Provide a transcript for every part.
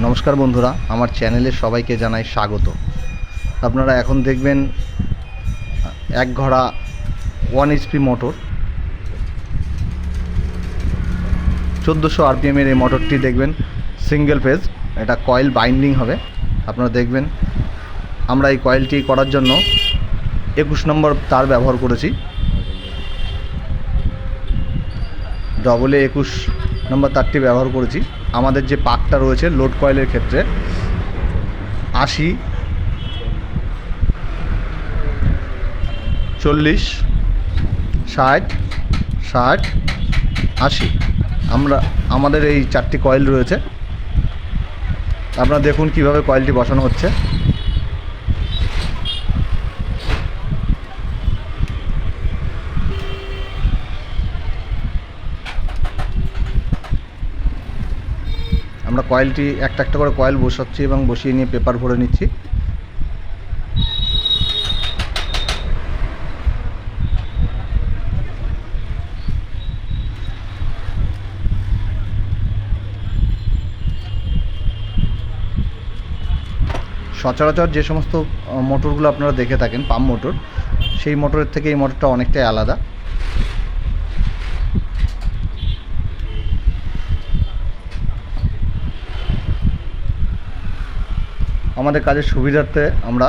নমস্কার বন্ধুরা, আমার চ্যানেলে সবাইকে জানাই স্বাগত। আপনারা এখন দেখবেন এক ঘোড়া 1 HP মোটর, 1400 RPM এই মোটরটি দেখবেন সিঙ্গেল ফেজ। এটা কয়েল বাইন্ডিং হবে। আপনারা দেখবেন আমরা এই কয়েলটি করার জন্য 21 নম্বর তার ব্যবহার করেছি। ডবলে 21 নম্বর তারটি ব্যবহার করেছি। আমাদের যে পাকটা রয়েছে লোড কয়েলের ক্ষেত্রে 80, 40, 60, 60, 80 আমাদের এই 4টি কয়েল রয়েছে। আপনারা দেখুন কিভাবে কয়েলটি বসানো হচ্ছে। আমরা কয়েলটি একটা একটা করে কয়েল বসাচ্ছি এবং বসিয়ে নিয়ে পেপার ভরে নিচ্ছি। সচরাচর যে সমস্ত মোটরগুলো আপনারা দেখে থাকেন পাম্প মোটর, সেই মোটরের থেকে এই মোটরটা অনেকটাই আলাদা। আমাদের কাজের সুবিধার্থে আমরা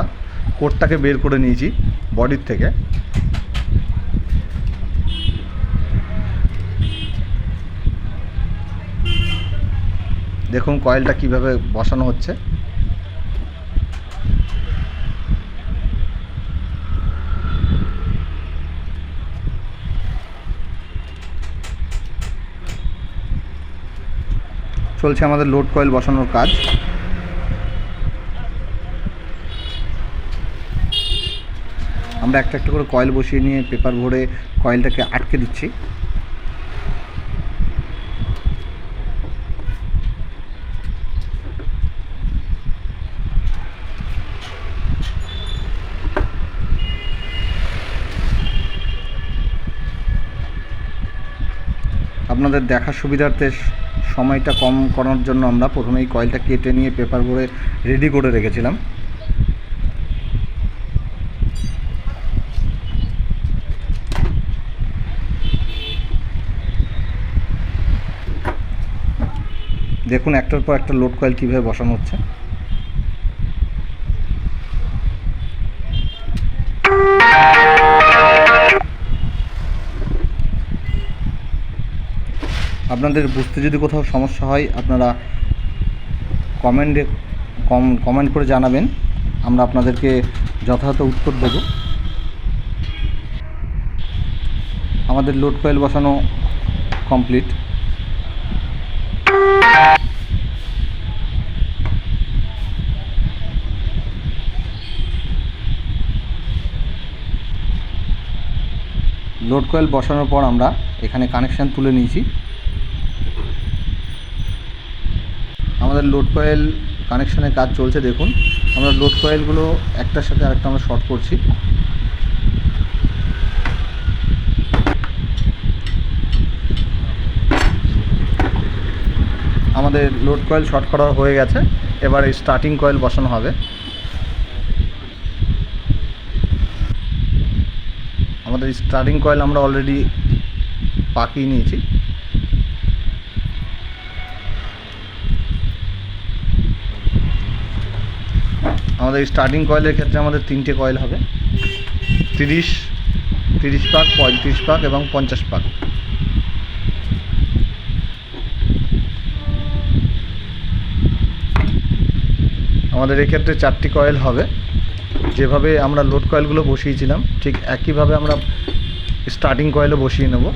কোটটাকে বের করে নিয়েছি বডির থেকে। দেখুন কয়েলটা কিভাবে বসানো হচ্ছে। চলছে আমাদের লোড কয়েল বসানোর কাজ। আমরা একটা একটা করে কয়েল বসিয়ে নিয়ে পেপার ভরে কয়েলটাকে আটকে দিচ্ছি। আপনাদের দেখার সুবিধার্থে সময়টা কম করার জন্য আমরা প্রথমেই কয়েলটা কেটে নিয়ে পেপার ভরে রেডি করে রেখেছিলাম। দেখুন একটার পর একটা লোড কয়েল কীভাবে বসানো হচ্ছে। আপনাদের বুঝতে যদি কোথাও সমস্যা হয় আপনারা কমেন্ট করে জানাবেন, আমরা আপনাদেরকে যথাযথ উত্তর দেব। আমাদের লোড কয়েল বসানো কমপ্লিট। লোড কয়েল বসানোর পর আমরা এখানে কানেকশান তুলে নিয়েছি। আমাদের লোড কয়েল কানেকশানের কাজ চলছে। দেখুন আমরা লোড কয়েলগুলো একটার সাথে আরেকটা আমরা শর্ট করছি। আমাদের লোড কয়েল শর্ট করা হয়ে গেছে। এবার এই স্টার্টিং কয়েল বসানো হবে। আমাদের স্টার্টিং কয়েল আমরা অলরেডি পাকিয়ে নিয়েছি। আমাদের স্টার্টিং কয়েলের ক্ষেত্রে আমাদের 3টে কয়েল হবে, 30 পাক, 35 পাক এবং 50 পাক। আমাদের এক্ষেত্রে 4টি কয়েল হবে। যেভাবে আমরা লোড কয়েলগুলো বসিয়েছিলাম ঠিক একইভাবে আমরা স্টার্টিং কয়েলও বসিয়ে নেব।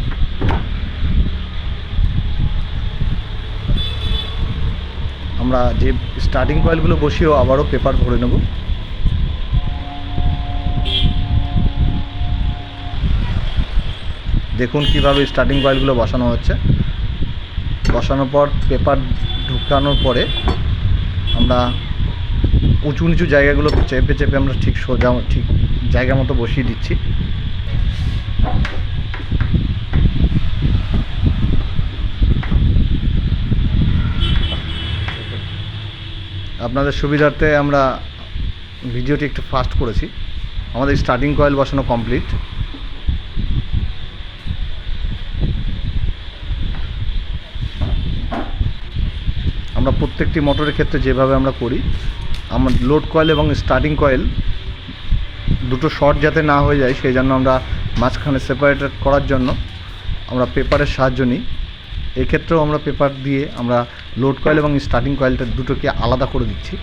আমরা যে স্টার্টিং কয়েলগুলো বসিয়েও আবারও পেপার ভরে নেব। দেখুন কিভাবে স্টার্টিং কয়েলগুলো বসানো হচ্ছে। বসানোর পর পেপার ঢুকানোর পরে আমরা উঁচু নিচু জায়গাগুলো চেপে চেপে আমরা ঠিক জায়গা মতো বসিয়ে দিচ্ছি। আপনাদের সুবিধার্থে আমরা ভিডিওটি একটু ফাস্ট করেছি। আমাদের স্টার্টিং কয়েল বসানো কমপ্লিট। আমরা প্রত্যেকটি মোটরের ক্ষেত্রে যেভাবে আমরা করি, আমরা লোড কয়েল এবং স্টার্টিং কয়েল দুটো শর্ট যাতে না হয়ে যায় সেই জন্য আমরা মাঝখানে সেপারেট করার জন্য আমরা পেপারের সাহায্য নিই। এক্ষেত্রেও আমরা পেপার দিয়ে আমরা লোড কয়েল এবং স্টার্টিং কয়েলটা দুটোকে আলাদা করে দিচ্ছি।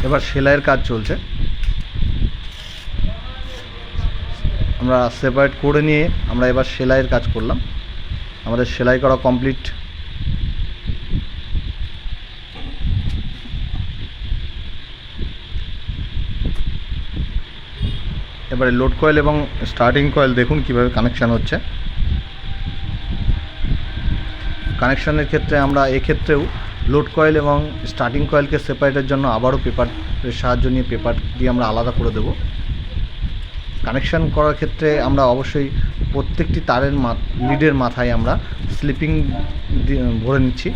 এবার সেলাইয়ের কাজ চলছে। আমরা সেপারেট করে নিয়ে আমরা এবার সেলাইয়ের কাজ করলাম। আমাদের সেলাই করা কমপ্লিট। এবারে লোড কয়েল এবং স্টার্টিং কয়েল দেখুন কিভাবে কানেকশান হচ্ছে। কানেকশানের ক্ষেত্রে আমরা এক্ষেত্রেও লোড কয়েল এবং স্টার্টিং কয়েলকে সেপারেটের জন্য আবারও পেপারের সাহায্য নিয়ে পেপার দিয়ে আমরা আলাদা করে দেব। কানেকশান করার ক্ষেত্রে আমরা অবশ্যই প্রত্যেকটি তারের লিডের মাথায় আমরা স্লিপিং ভরে নিচ্ছি।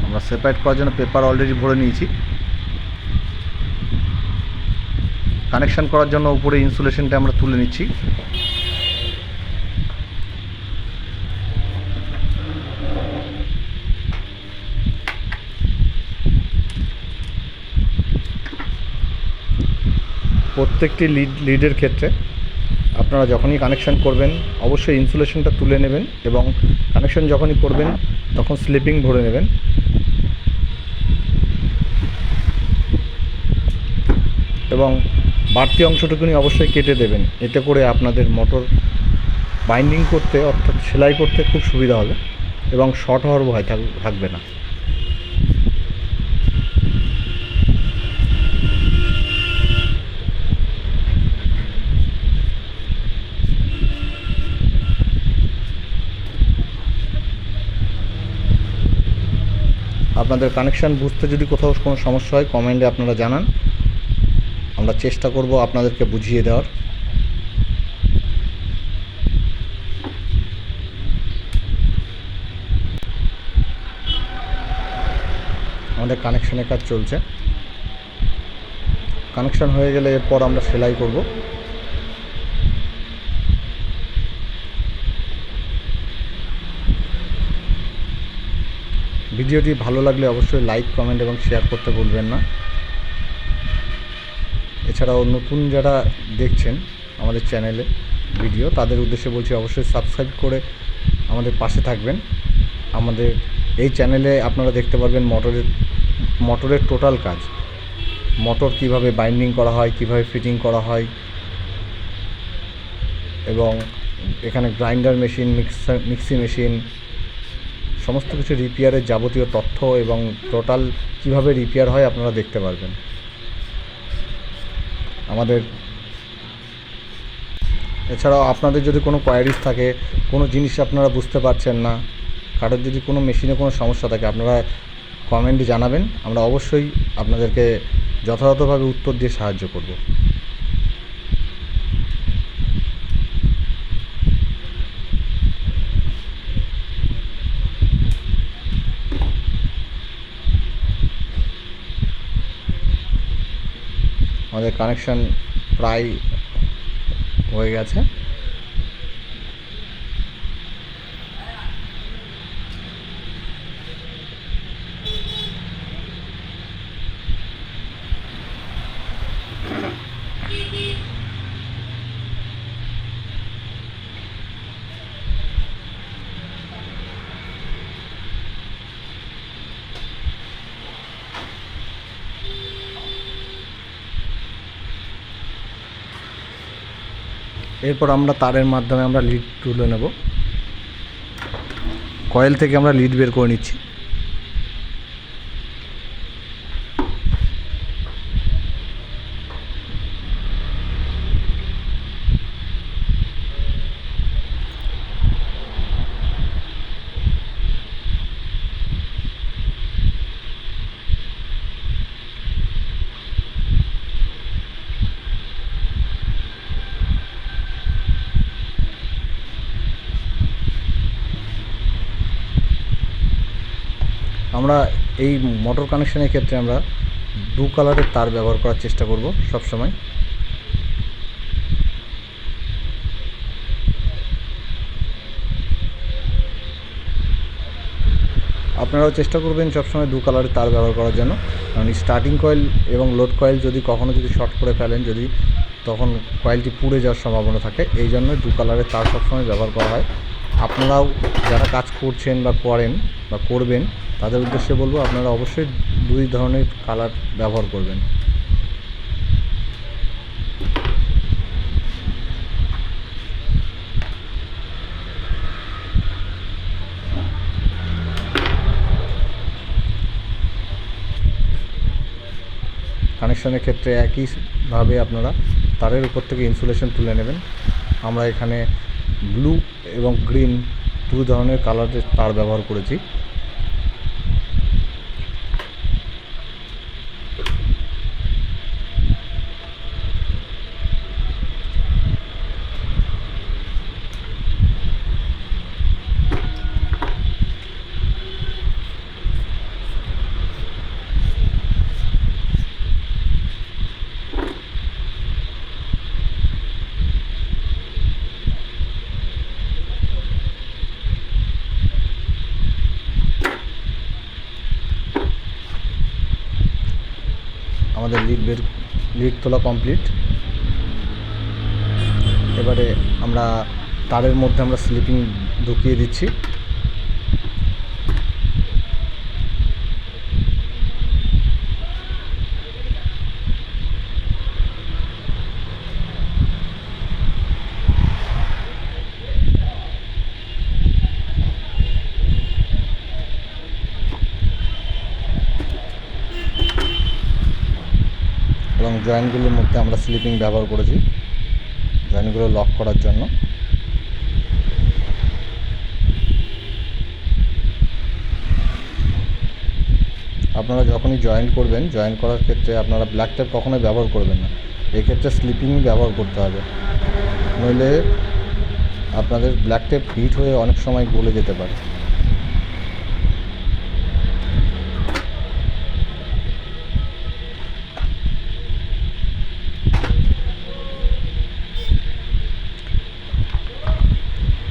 আমরা সেপারেট করার জন্য পেপার অলরেডি ভরে নিয়েছি। কানেকশান করার জন্য উপরে ইনসুলেশনটা আমরা তুলে নিচ্ছি। প্রত্যেকটি লিডের ক্ষেত্রে আপনারা যখনই কানেকশান করবেন অবশ্যই ইনসুলেশনটা তুলে নেবেন এবং কানেকশান যখনই করবেন তখন স্লিপিং ভরে নেবেন। এবং বাড়তি অংশটুকুনি অবশ্যই কেটে দেবেন, এতে করে আপনাদের মোটর বাইন্ডিং করতে অর্থাৎ সেলাই করতে খুব সুবিধা হবে এবং শর্ট হওয়ার ভয় থাকবে না। আপনাদের কানেকশান বুঝতে যদি কোথাও কোনো সমস্যা হয় কমেন্টে আপনারা জানান, আমরা চেষ্টা করব আপনাদেরকে বুঝিয়ে দেওয়ার। আমাদের কানেকশানের কাজ চলছে। কানেকশান হয়ে গেলে এরপর আমরা সেলাই করব। ভিডিওটি ভালো লাগলে অবশ্যই লাইক, কমেন্ট এবং শেয়ার করতে ভুলবেন না। এছাড়াও নতুন যারা দেখছেন আমাদের চ্যানেলে ভিডিও, তাদের উদ্দেশ্যে বলছি অবশ্যই সাবস্ক্রাইব করে আমাদের পাশে থাকবেন। আমাদের এই চ্যানেলে আপনারা দেখতে পারবেন মোটরের টোটাল কাজ, মোটর কিভাবে বাইন্ডিং করা হয়, কিভাবে ফিটিং করা হয় এবং এখানে গ্রাইন্ডার মেশিন, মিক্সি মেশিন, সমস্ত কিছু রিপেয়ারের যাবতীয় তথ্য এবং টোটাল কিভাবে রিপেয়ার হয় আপনারা দেখতে পারবেন। আমাদের এছাড়াও আপনাদের যদি কোনো কোয়ারিজ থাকে, কোনো জিনিস আপনারা বুঝতে পারছেন না, কারোর যদি কোনো মেশিনে কোনো সমস্যা থাকে আপনারা কমেন্টে জানাবেন, আমরা অবশ্যই আপনাদেরকে যথাযথভাবে উত্তর দিয়ে সাহায্য করব। আমাদের কানেকশান প্রায় হয়ে গেছে। এরপর আমরা তারের মাধ্যমে আমরা লিড তুলে নেব। কয়েল থেকে আমরা লিড বের করে নিচ্ছি। আমরা এই মোটর কানেকশনের ক্ষেত্রে আমরা ব্লু কালারের তার ব্যবহার করার চেষ্টা করব সব সময়। আপনারাও চেষ্টা করবেন সবসময় ব্লু কালারের তার ব্যবহার করার জন্য, কারণ স্টার্টিং কয়েল এবং লোড কয়েল যদি কখনও যদি শর্ট করে ফেলেন, যদি তখন কয়েলটি পুড়ে যাওয়ার সম্ভাবনা থাকে, এই জন্য ব্লু কালারের তার সবসময় ব্যবহার করা হয়। আপনারাও যারা কাজ করছেন বা করেন বা করবেন তাদের উদ্দেশ্যে বলবো আপনারা অবশ্যই দুই ধরনের কালার ব্যবহার করবেন। কানেকশনের ক্ষেত্রে একইভাবে আপনারা তারের উপর থেকে ইনসুলেশন তুলে নেবেন। আমরা এখানে ব্লু এবং গ্রিন দুই ধরনের কালারের তার ব্যবহার করেছি। আমাদের লিড তোলা কমপ্লিট। এবারে আমরা তারের মধ্যে আমরা স্লিপিং ঢুকিয়ে দিচ্ছি। এবং জয়েন্টগুলোর মধ্যে আমরা স্লিপিং ব্যবহার করেছি জয়েন্টগুলো লক করার জন্য। আপনারা যখনই জয়েন্ট করবেন, জয়েন্ট করার ক্ষেত্রে আপনারা ব্ল্যাক টেপ কখনোই ব্যবহার করবেন না, এই ক্ষেত্রে স্লিপিংই ব্যবহার করতে হবে, নইলে আপনাদের ব্ল্যাক টেপ হিট হয়ে অনেক সময় গলে যেতে পারে।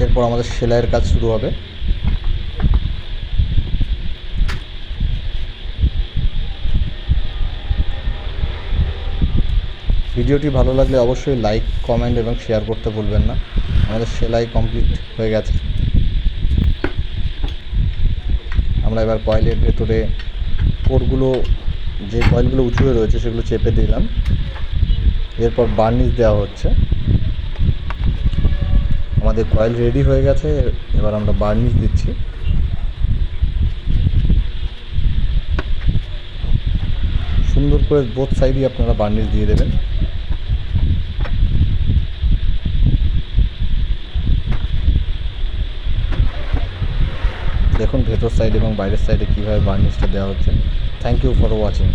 এরপর আমাদের সেলাইয়ের কাজ শুরু হবে। ভিডিওটি ভালো লাগলে অবশ্যই লাইক, কমেন্ট এবং শেয়ার করতে ভুলবেন না। আমাদের সেলাই কমপ্লিট হয়ে গেছে। আমরা এবার কয়েলের ভেতরে কোরগুলো, যে কয়েলগুলো উঁচু হয়ে রয়েছে সেগুলো চেপে দিলাম। এরপর বার্নিশ দেওয়া হচ্ছে। আমাদের কয়েল রেডি হয়ে গেছে, এবার আমরা বার্নিশ দিচ্ছি। সুন্দর করে বোথ সাইডই আপনারা বার্নিশ দিয়ে দেবেন। দেখুন ভেতর সাইড এবং বাইরের সাইডে কীভাবে বার্নিশটা দেওয়া হচ্ছে। Thank you for watching.